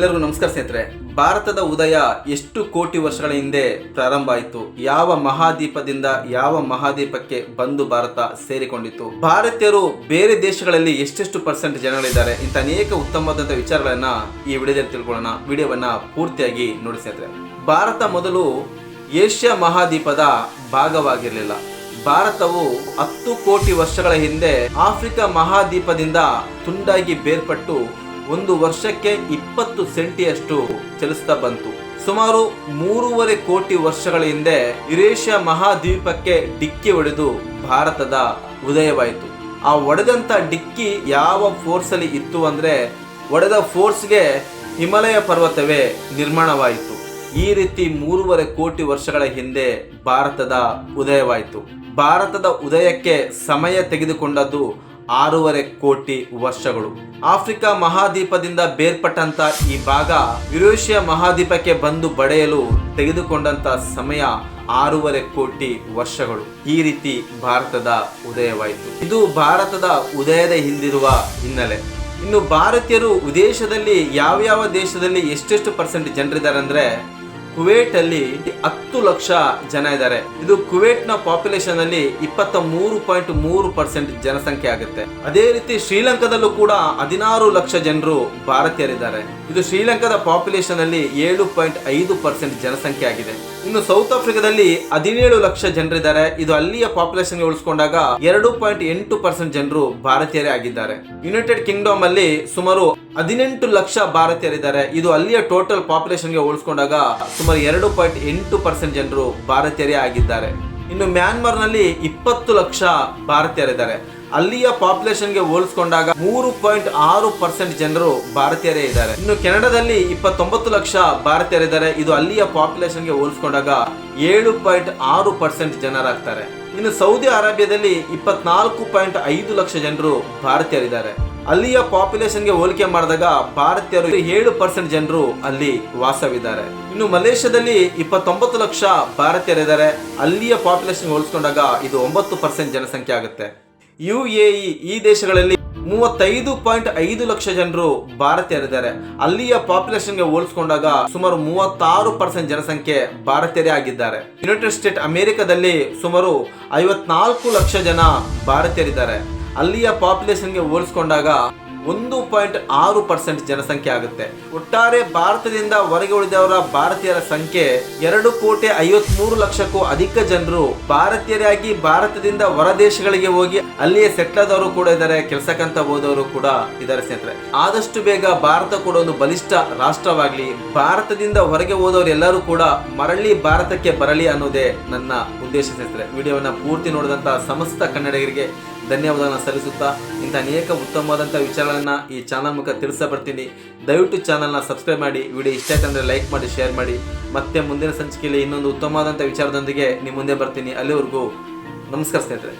ಎಲ್ಲರಿಗೂ ನಮಸ್ಕಾರ ಸ್ನೇಹಿತರೆ. ಭಾರತದ ಉದಯ ಎಷ್ಟು ಕೋಟಿ ವರ್ಷಗಳ ಹಿಂದೆ ಪ್ರಾರಂಭ ಆಯಿತು? ಯಾವ ಮಹಾದ್ವೀಪದಿಂದ ಯಾವ ಮಹಾದ್ವೀಪಕ್ಕೆ ಬಂದು ಭಾರತ ಸೇರಿಕೊಂಡಿತು? ಭಾರತೀಯರು ಬೇರೆ ದೇಶಗಳಲ್ಲಿ ಎಷ್ಟೆಷ್ಟು ಪರ್ಸೆಂಟ್ ಜನಗಳಿದ್ದಾರೆ? ಇಂಥ ಅನೇಕ ಉತ್ತಮವಾದಂತಹ ವಿಚಾರಗಳನ್ನ ಈ ವಿಡಿಯೋದಲ್ಲಿ ತಿಳ್ಕೊಳ್ಳೋಣ. ವಿಡಿಯೋವನ್ನ ಪೂರ್ತಿಯಾಗಿ ನೋಡಿ ಸ್ನೇಹಿತರೆ. ಭಾರತ ಮೊದಲು ಏಷ್ಯಾ ಮಹಾದ್ವೀಪದ ಭಾಗವಾಗಿರಲಿಲ್ಲ. ಭಾರತವು 10 ಕೋಟಿ ವರ್ಷಗಳ ಹಿಂದೆ ಆಫ್ರಿಕಾ ಮಹಾದ್ವೀಪದಿಂದ ತುಂಡಾಗಿ ಬೇರ್ಪಟ್ಟು ಒಂದು ವರ್ಷಕ್ಕೆ 20 ಸೆಂಟಿಯಷ್ಟು ಚಲಿಸ್ತಾ ಬಂತು. ಸುಮಾರು 3.5 ಕೋಟಿ ವರ್ಷಗಳ ಹಿಂದೆ ಯುರೇಷಿಯಾ ಮಹಾದ್ವೀಪಕ್ಕೆ ಡಿಕ್ಕಿ ಹೊಡೆದು ಭಾರತದ ಉದಯವಾಯಿತು. ಆ ಹೊಡೆದಂತ ಡಿಕ್ಕಿ ಯಾವ ಫೋರ್ಸ್ ಅಲ್ಲಿ ಇತ್ತು ಅಂದ್ರೆ, ಹೊಡೆದ ಫೋರ್ಸ್ಗೆ ಹಿಮಾಲಯ ಪರ್ವತವೇ ನಿರ್ಮಾಣವಾಯಿತು. ಈ ರೀತಿ 3.5 ಕೋಟಿ ವರ್ಷಗಳ ಹಿಂದೆ ಭಾರತದ ಉದಯವಾಯಿತು. ಭಾರತದ ಉದಯಕ್ಕೆ ಸಮಯ ತೆಗೆದುಕೊಂಡದ್ದು 6.5 ಕೋಟಿ ವರ್ಷಗಳು. ಆಫ್ರಿಕಾ ಮಹಾದ್ವೀಪದಿಂದ ಬೇರ್ಪಟ್ಟಂತ ಈ ಭಾಗ ಯುರೇಷಿಯಾ ಮಹಾದ್ವೀಪಕ್ಕೆ ಬಂದು ಬಡಿಯಲು ತೆಗೆದುಕೊಂಡಂತ ಸಮಯ 6.5 ಕೋಟಿ ವರ್ಷಗಳು. ಈ ರೀತಿ ಭಾರತದ ಉದಯವಾಯಿತು. ಇದು ಭಾರತದ ಉದಯದ ಹಿಂದಿರುವ ಹಿನ್ನೆಲೆ. ಇನ್ನು ಭಾರತೀಯರು ವಿದೇಶದಲ್ಲಿ ಯಾವ ದೇಶದಲ್ಲಿ ಎಷ್ಟೆಷ್ಟು ಪರ್ಸೆಂಟ್ ಜನರಿದ್ದಾರೆ ಅಂದ್ರೆ, ಕುವೈಟ್ ಅಲ್ಲಿ 10 ಲಕ್ಷ ಜನ ಇದ್ದಾರೆ. ಇದು ಕುವೈಟ್ ನ ಪಾಪ್ಯುಲೇಷನ್ ಅಲ್ಲಿ 23.3% ಜನಸಂಖ್ಯೆ ಆಗುತ್ತೆ. ಅದೇ ರೀತಿ ಶ್ರೀಲಂಕಾದಲ್ಲೂ ಕೂಡ 16 ಲಕ್ಷ ಜನರು ಭಾರತೀಯರಿದ್ದಾರೆ. ಇದು ಶ್ರೀಲಂಕಾದ ಪಾಪ್ಯುಲೇಷನ್ ಅಲ್ಲಿ 7.5% ಜನಸಂಖ್ಯೆ ಆಗಿದೆ. ಇನ್ನು ಸೌತ್ ಆಫ್ರಿಕಾದಲ್ಲಿ 17 ಲಕ್ಷ ಜನರಿದ್ದಾರೆ. ಇದು ಅಲ್ಲಿಯ ಪಾಪ್ಯುಲೇಷನ್ ಉಳಿಸಿಕೊಂಡಾಗ 2.8% ಜನರು ಭಾರತೀಯರೇ ಆಗಿದ್ದಾರೆ. ಯುನೈಟೆಡ್ ಕಿಂಗ್ಡಮ್ ಅಲ್ಲಿ ಸುಮಾರು 18 ಲಕ್ಷ ಭಾರತೀಯರಿದ್ದಾರೆ. ಇದು ಅಲ್ಲಿಯ ಟೋಟಲ್ ಪಾಪ್ಯುಲೇಷನ್ ಗೆ ಹೋಲಿಸಿಕೊಂಡಾಗ ಸುಮಾರು 2.8% ಜನರು ಭಾರತೀಯರೇ ಆಗಿದ್ದಾರೆ. ಇನ್ನು ಮ್ಯಾನ್ಮಾರ್ ನಲ್ಲಿ 20 ಲಕ್ಷ ಭಾರತೀಯರಿದ್ದಾರೆ. ಅಲ್ಲಿಯ ಪಾಪ್ಯುಲೇಷನ್ ಗೆ ಹೋಲಿಸಿಕೊಂಡಾಗ 3.6% ಜನರು ಭಾರತೀಯರೇ ಇದ್ದಾರೆ. ಇನ್ನು ಕೆನಡಾದಲ್ಲಿ 29 ಲಕ್ಷ ಭಾರತೀಯರಿದ್ದಾರೆ. ಇದು ಅಲ್ಲಿಯ ಪಾಪ್ಯುಲೇಷನ್ ಗೆ ಹೋಲಿಸಿಕೊಂಡಾಗ 7.6% ಜನರಾಗ್ತಾರೆ. ಇನ್ನು ಸೌದಿ ಅರೇಬಿಯಾದಲ್ಲಿ 24.5 ಲಕ್ಷ ಜನರು ಭಾರತೀಯರಿದ್ದಾರೆ. ಅಲ್ಲಿಯ ಪಾಪ್ಯುಲೇಷನ್ ಗೆ ಹೋಲಿಕೆ ಮಾಡಿದಾಗ ಭಾರತೀಯರು 7% ಜನರು ಅಲ್ಲಿ ವಾಸವಿದ್ದಾರೆ. ಇನ್ನು ಮಲೇಷ್ಯಾದಲ್ಲಿ 29 ಲಕ್ಷ ಭಾರತೀಯರಿದ್ದಾರೆ. ಅಲ್ಲಿಯ ಪಾಪ್ಯುಲೇಷನ್ ಹೋಲಿಸಿಕೊಂಡಾಗ ಇದು 9% ಜನಸಂಖ್ಯೆ ಆಗುತ್ತೆ. UAE ಈ ದೇಶಗಳಲ್ಲಿ 35.5 ಲಕ್ಷ ಜನರು ಭಾರತೀಯರಿದ್ದಾರೆ. ಅಲ್ಲಿಯ ಪಾಪ್ಯುಲೇಷನ್ ಗೆ ಹೋಲಿಸಿಕೊಂಡಾಗ ಸುಮಾರು 36% ಜನಸಂಖ್ಯೆ ಭಾರತೀಯರೇ ಆಗಿದ್ದಾರೆ. ಯುನೈಟೆಡ್ ಸ್ಟೇಟ್ ಅಮೆರಿಕದಲ್ಲಿ ಸುಮಾರು 54 ಲಕ್ಷ ಜನ ಭಾರತೀಯರಿದ್ದಾರೆ. ಅಲ್ಲಿಯ ಪಾಪ್ಯುಲೇಷನ್ ಗೆ ಹೋಲಿಸಿಕೊಂಡಾಗ 1.6% ಜನಸಂಖ್ಯೆ ಆಗುತ್ತೆ. ಒಟ್ಟಾರೆ ಭಾರತದಿಂದ ಹೊರಗೆ ಉಳಿದವರ ಭಾರತೀಯರ ಸಂಖ್ಯೆ 2,53,00,000ಕ್ಕೂ ಅಧಿಕ ಜನರು ಭಾರತೀಯರಾಗಿ ಭಾರತದಿಂದ ಹೊರ ದೇಶಗಳಿಗೆ ಹೋಗಿ ಅಲ್ಲಿಯೇ ಸೆಟ್ಲ್ ಆದವರು ಕೂಡ ಇದ್ದಾರೆ, ಕೆಲಸಕ್ಕಂತ ಹೋದವರು ಕೂಡ ಇದ್ದಾರೆ ಸ್ನೇಹಿತರೆ. ಆದಷ್ಟು ಬೇಗ ಭಾರತ ಕೂಡ ಒಂದು ಬಲಿಷ್ಠ ರಾಷ್ಟ್ರವಾಗ್ಲಿ, ಭಾರತದಿಂದ ಹೊರಗೆ ಹೋದವರು ಎಲ್ಲರೂ ಕೂಡ ಮರಳಿ ಭಾರತಕ್ಕೆ ಬರಲಿ ಅನ್ನೋದೇ ನನ್ನ ಉದ್ದೇಶ ಸ್ನೇಹಿತರೆ. ವಿಡಿಯೋವನ್ನ ಪೂರ್ತಿ ನೋಡಿದಂತ ಸಮಸ್ತ ಕನ್ನಡಿಗರಿಗೆ ಧನ್ಯವಾದಗಳನ್ನು ಸಲ್ಲಿಸುತ್ತಾ, ಇಂಥ ಅನೇಕ ಉತ್ತಮವಾದಂಥ ವಿಚಾರಗಳನ್ನ ಈ ಚಾನಲ್ ಮುಖ ತಿಳಿಸ ಬರ್ತೀನಿ. ದಯವಿಟ್ಟು ಚಾನಲ್ನ ಸಬ್ಸ್ಕ್ರೈಬ್ ಮಾಡಿ. ವಿಡಿಯೋ ಇಷ್ಟ ಆಯ್ತಂದ್ರೆ ಲೈಕ್ ಮಾಡಿ, ಶೇರ್ ಮಾಡಿ. ಮತ್ತೆ ಮುಂದಿನ ಸಂಚಿಕೆಯಲ್ಲಿ ಇನ್ನೊಂದು ಉತ್ತಮವಾದಂಥ ವಿಚಾರದೊಂದಿಗೆ ನಿಮ್ಮ ಮುಂದೆ ಬರ್ತೀನಿ. ಅಲ್ಲಿವರೆಗೂ ನಮಸ್ಕಾರ ಸ್ನೇಹಿತರೆ.